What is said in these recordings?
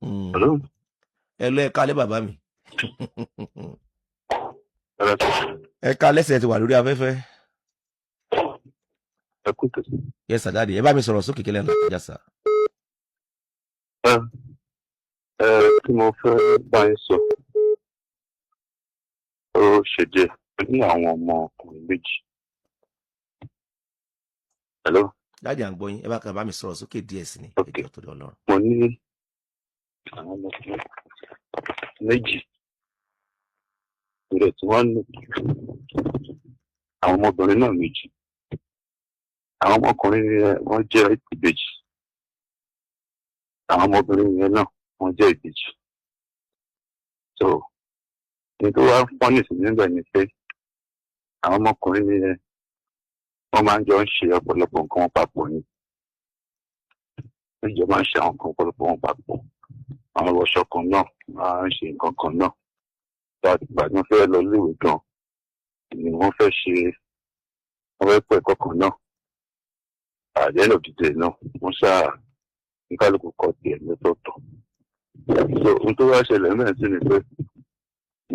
Hello. ẹ lọ ẹ kálẹ́ bàbá mi. Hello. ẹ kálẹ́ sẹ̀ ti wà lórí afẹ́fẹ́. Ẹ kú tẹ̀sí. Yes sir dáàdi ẹ bá mi sọ̀rọ̀ sókè kílẹ̀ ńlá ìjà sà. Tí mo fẹ́ bá yín sọ, ó ṣe díẹ̀ ní àwọn ọmọ ọkùnrin méjì. Hello. dáàdi à ń gbọ́ yín ẹ bá kàn bá mi sọ̀rọ̀ sókè díẹ̀ sí ni Okay. ẹjọ́ tó lọ lọ́rùn. Mo ní àwọn ọmọ ọkùnrin méjì. Ìrẹ̀ tí wọ́n ní àwọn ọmọbìnrin náà méjì. Àwọn ọmọkùnrin yẹn wọ́n jẹ́ ìbejì. Àwọn ọmọbìnrin yẹn náà wọ́n jẹ́ ìbejì. So, ní tó wá pọ́nì sí nígbà ni pé àwọn ọmọkùnrin yẹn wọ́n máa ń jọ ń ṣe ọ̀pọ̀lọpọ̀ nǹkan papọ̀ ni. Wọ́n jọ máa ń ṣe àwọn nǹkan ọ̀pọ̀lọpọ̀ wọn papọ̀. Àwọn ọ̀ṣọ́ kan náà máa ń ṣe nǹkan kan náà. Ìgbà tí wọ́n fẹ́ lọ léèwé gan ni wọ́n fẹ́ ṣe wọ́n fẹ́ pọ̀ ẹ̀kọ́ kan náà. Àdéhùn òdìdè náà wọ́n ṣáà ní kálukú kọ tiẹ̀ lọ́tọ̀ọ̀tọ̀. So ohun tó wá ṣẹlẹ̀ mẹ́rin sí ni pé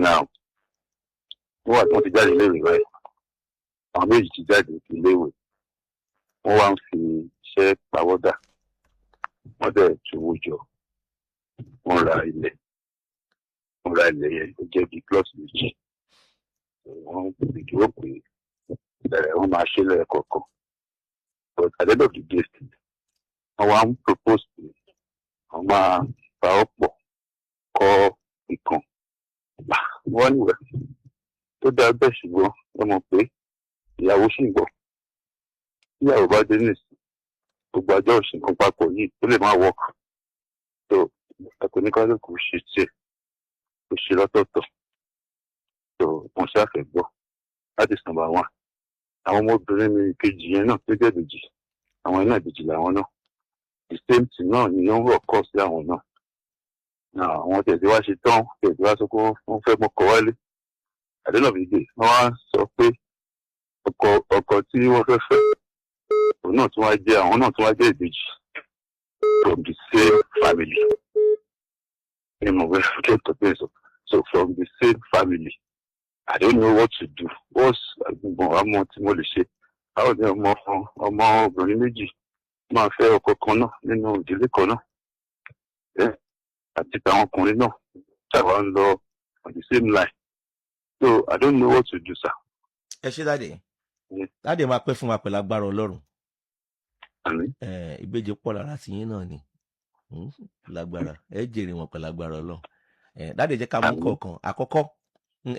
now wọ́n wà tí wọ́n ti jáde léèwé rẹ̀ àwọn méjì ti jáde iléèwé wọ́n wá ń fi iṣẹ́ pawọ́dà wọ́n dẹ̀ tuwó jọ wọ́n ra ilẹ̀ yẹn ó jẹ́ bíi plot méjì wọ́n ìdúró pé wọ́n máa ṣe lẹ́ẹ̀kọ̀ọ̀kan but at the end of the day wọ́n wá ń propose pé wọ́n máa pa ọ́ pọ̀ kọ́ ìkan wọ́n níwẹ̀ tó dá bẹ́ẹ̀ ṣùgbọ́n wọ́n mọ̀ pé ìyàwó sì ń gbọ́ ìyàwó bá dé nìsín gbogbo àjọ òṣìkan papọ̀ yìí ó lè má work so ẹ̀kọ́ ní kálukú ṣe tiẹ̀ ó ṣe lọ́tọ̀ọ̀tọ̀ so wọ́n ṣàfẹ́ gbọ́ that is number one. Àwọn ọmọbìnrin mi kejì yẹn náà tó jẹ́ ìbejì àwọn iná ìbejì làwọn náà the same thing náà ni wọ́n rọ̀ kọ́ sí àwọn náà. Àwọn tẹ̀sí wá ṣe tán tẹ̀sí wá sọ pé wọ́n fẹ́ mọ́kọ wálé àdéhùn ìdè wọ́n wá sọ pé ọkọ tí wọ́n fẹ́ fẹ́ òun náà tún wá jẹ́ àwọn náà tún wá jẹ́ ìbejì from the same family. Ní mo fẹ́ fẹ́ tó pé so from the same family. I don't know what to do. What's àmọ́ tí mo lè ṣe? Báwo ni ọmọ obìnrin méjì máa fẹ́ ọkọ kan náà nínú ìdílé kan náà? Àti àwọn ọkùnrin náà táwa ń lọ on the same line. So I don't know what to do, sir. ẹ ṣé dáàdi dáàdi máa pẹ́ fún wa pẹ̀lú agbára ọlọ́run. Àmín. Ìbejì pọ̀ lára tiyín náà ni lágbára ẹ jèrè wọn pẹ̀lú agbára ọlọ́run. Dáàdi ẹ jẹ́ ká mú kọ̀ọ̀kan àkọ́kọ́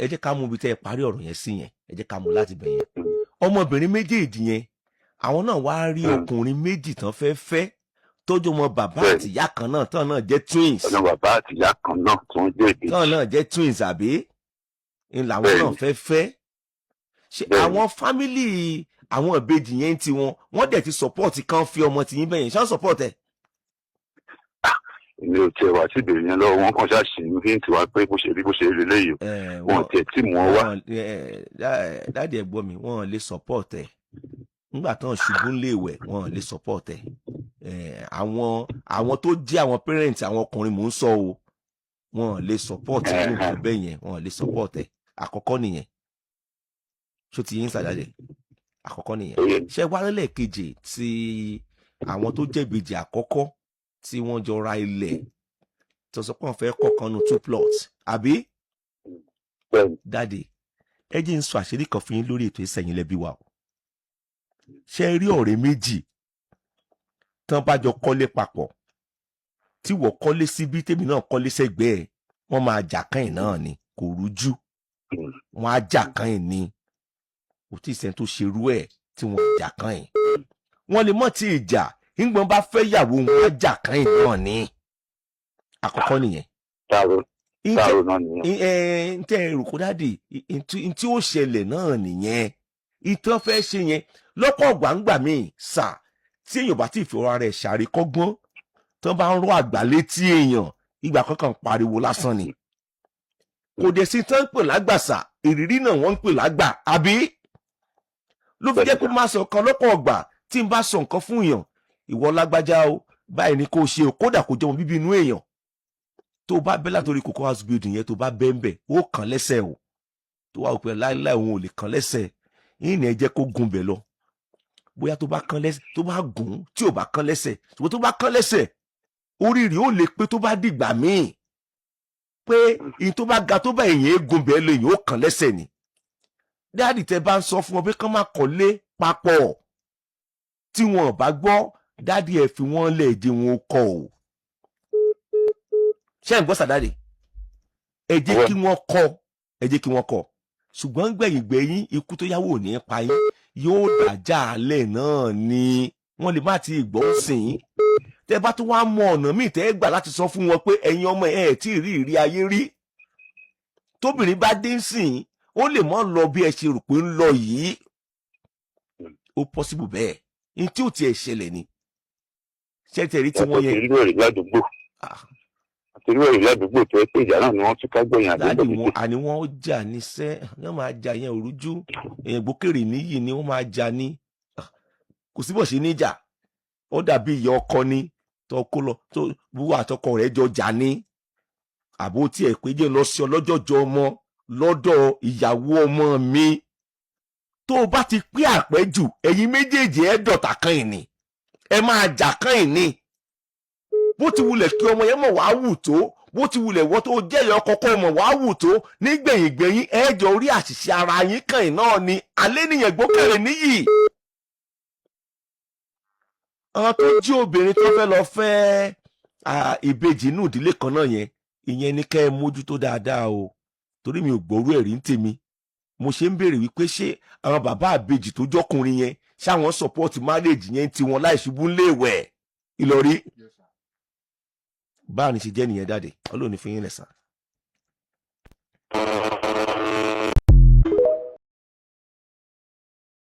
ẹ jẹ́ ká mú ibi tẹ́ ẹ parí ọ̀rọ̀ yẹn sí yẹn ẹ jẹ́ ká mú láti bẹ̀ yẹn. ọmọbìnrin méjèèjì yẹn àwọn náà wá rí ọkùnrin méjì tán fẹ́ fẹ́ tójú ọmọ bàbá àti ìyá kan náà tán náà jẹ́ twins. ọ̀nà bàbá àti ìyá kan náà tí wọ́n jẹ́ ìbejì. tán náà jẹ́ twins àbí làwọn náà fẹ́ fẹ́. ṣé àwọn fámìlì àwọn ìbejì yẹn ti wọ́n dẹ̀ ti support kan fi ọmọ tìyín bẹ́yẹn ṣé wọ́n support ẹ̀. Èmi ò tiẹ̀ wá sí ìbèrè yẹn lọ́wọ́ wọn kàn ṣáà ṣì ń fi ń tiwa pé bó ṣe rí léyìí wọn tiẹ̀ tí mú wọn wá. dáàdi ẹ̀ gbọ́ mi wọ́n lè support ẹ̀ nígbà tán ṣubú ń léèwẹ̀ wọ́n lè support ẹ̀. àwọn tó jẹ́ àwọn parents àwọn ọkùnrin mò ń sọ o wọ́n lè support ẹ̀ nínú ìfẹ́ bẹ́ẹ̀ yẹn wọ́n lè support ẹ̀ àkọ́kọ́ nìyẹn ṣó ti yín sàdájẹ́ àkọ́kọ́ nìyẹn. ṣé wàá lẹ́lẹ́kejì tí àwọn tó jẹ́ ìbejì àkọ́kọ́ tí wọ́n jọ ra ilẹ̀ tó sọ pé wọ́n fẹ́ kọ̀ọ̀kan nu 2 plots àbí. dáàdi ẹ jẹ́ ń sọ àṣírí kan fún yín lórí ètò ìsẹ̀yìn lẹ́bí wa o. ṣé rí ọ̀rẹ́ méjì tán bá jọ kọ́lé papọ̀ tí wọ́n kọ́lé síbí tèmi náà kọ́lé sẹ́gbẹ̀ẹ́ wọ́n máa jà kàn náà ni kò rújú wọ́n á jà kàn ni kò tí ì sẹ́ni tó ṣerú ẹ̀ tí wọ́n jà kàn wọ́n lè mọ̀ tí ì jà ìgbọ̀n bá fẹ́ yàwó wọn á jà kàn náà ni àkọ́kọ́ nìyẹn. Táàrò náà nìyẹn. ntẹ èròkó dáàdì ntí ó ṣẹlẹ̀ náà nìyẹn ìtàn fẹ́ ṣe yẹn lọ́pọ̀ gbàǹgbà míì sà tí èèyàn bá ti fi ọ̀rọ̀ rẹ̀ ṣàríkọ́gbọ́n tó bá ń rọ àgbà létí èèyàn ìgbà kankan pariwo lásán ni kò dẹ̀ sí tán ń pè lágbàsà ìrírí náà wọ́n ń pè lágbà àbí ló fi jẹ́ pé má sọ kan lọ́pọ̀ ọgbà tí n bá sọ nǹkan fún èèyàn ìwọ lágbájá o báyìí ni kò ṣe o kódà kò jẹ́ ọmọ bíbí inú èèyàn tó bá bẹ́ látòrí Cocoa House building yẹn tó bá bẹ́ ń bẹ̀ ó kàn lẹ́sẹ̀ o tó wá òpin láíláí òun ò lè kàn lẹ́sẹ̀ yìí ni ẹ jẹ́ kó gun bẹ̀ lọ bóyá tó bá kàn lẹ́sẹ̀ tó bá gùn tí ò bá kàn lẹ́sẹ̀ ṣùgbọ́n tó bá kàn lẹ́sẹ̀ oríire ó lè pé tó bá dìgbà míì pé ìyìn tó bá ga tó bá èyàn gun bẹ̀ lẹ́yìn ó kàn lẹ́sẹ̀ ni dáàdì tẹ bá ń sọ fún wọn pé kán má kọ́lé papọ̀ tí wọn ò bá gbọ́ dáàdì ẹ fi wọ́n lẹ̀ èdè wọn kọ́ o ṣé ń gbọ́ sàdáàdì ẹ jẹ́ kí wọ́n kọ́ ẹ jẹ́ kí wọ́n kọ́ ṣùgbọ́n gbẹ̀yìngbẹ̀yìn ikú tó yáwó ò ní pa yín yóò dájà alẹ́ náà ni wọ́n lè má ti gbọ́ sìn tẹ́ bá tún wá mọ ọ̀nà míì tẹ́ gbà láti sọ fún wọn pé ẹ̀yin ọmọ ẹ̀ tí ì rí ìrí ayé rí tóbìnrin bá dé sìn ó lè mọ́ lọ bí ẹ ṣe rò pé ń lọ yìí ó possible bẹ́ẹ̀ ní tí ò tiẹ̀ ṣẹlẹ̀ ni ṣẹ́tẹ̀rí tí wọ́n yẹn. àtẹ̀rí ẹ̀rí ládùúgbò tó ẹ pé ìjà náà ni wọ́n tún ká gbẹ̀yìn àdúgbò. dáàdì wọn àní wọn ó jà níṣẹ́ wọ́n máa jà yẹn òrújú èèyàn gbókèrè níyì ni wọ́n máa jà ní kò síbọ̀ sí níjà ó dàbí ìyá ọkọ ni tó kó lọ tó wúwo àtọkọ rẹ̀ jọ jà ní àbó tiẹ̀ pé jẹ́ lọ sí ọlọ́jọ́jọ́ ọmọ lọ́dọ̀ ìyàwó ọmọ mi tó o bá ti pín àpẹ́jù ẹ̀yin méjèèjì ẹ̀ dọ̀tà kan ìní ẹ máa jà kan ìní bó ti wulẹ̀ kí ọmọ yẹn mọ̀ wá wù tó bó ti wulẹ̀ wọ́n tó jẹ́ ìyá ọkọ mọ̀ wá wù tó nígbẹ̀yìngbẹ̀yìn ẹ jọ orí àṣìṣe ara yín kan ì náà ni alẹ́ nìyẹn gbókèrè níyì. àwọn tó jí obìnrin tó fẹ́ lọ fẹ́ ìbejì inú ìdílé kan náà yẹn ìyẹn ni kẹ́ ẹ mójútó dáadáa o torí mi ò gbọ́rú ẹ̀rí ń tèmi mo ṣe ń béèrè wípé ṣé àwọn bàbá àbejì tó jọkùnrin yẹn ṣáwọn support marriage yẹn ti wọn láì ṣubú léèwẹ̀ Ìlọrí báà ní ṣe jẹ́ nìyẹn dáde Ọlọ́run ní fi yín lẹ̀ sàn.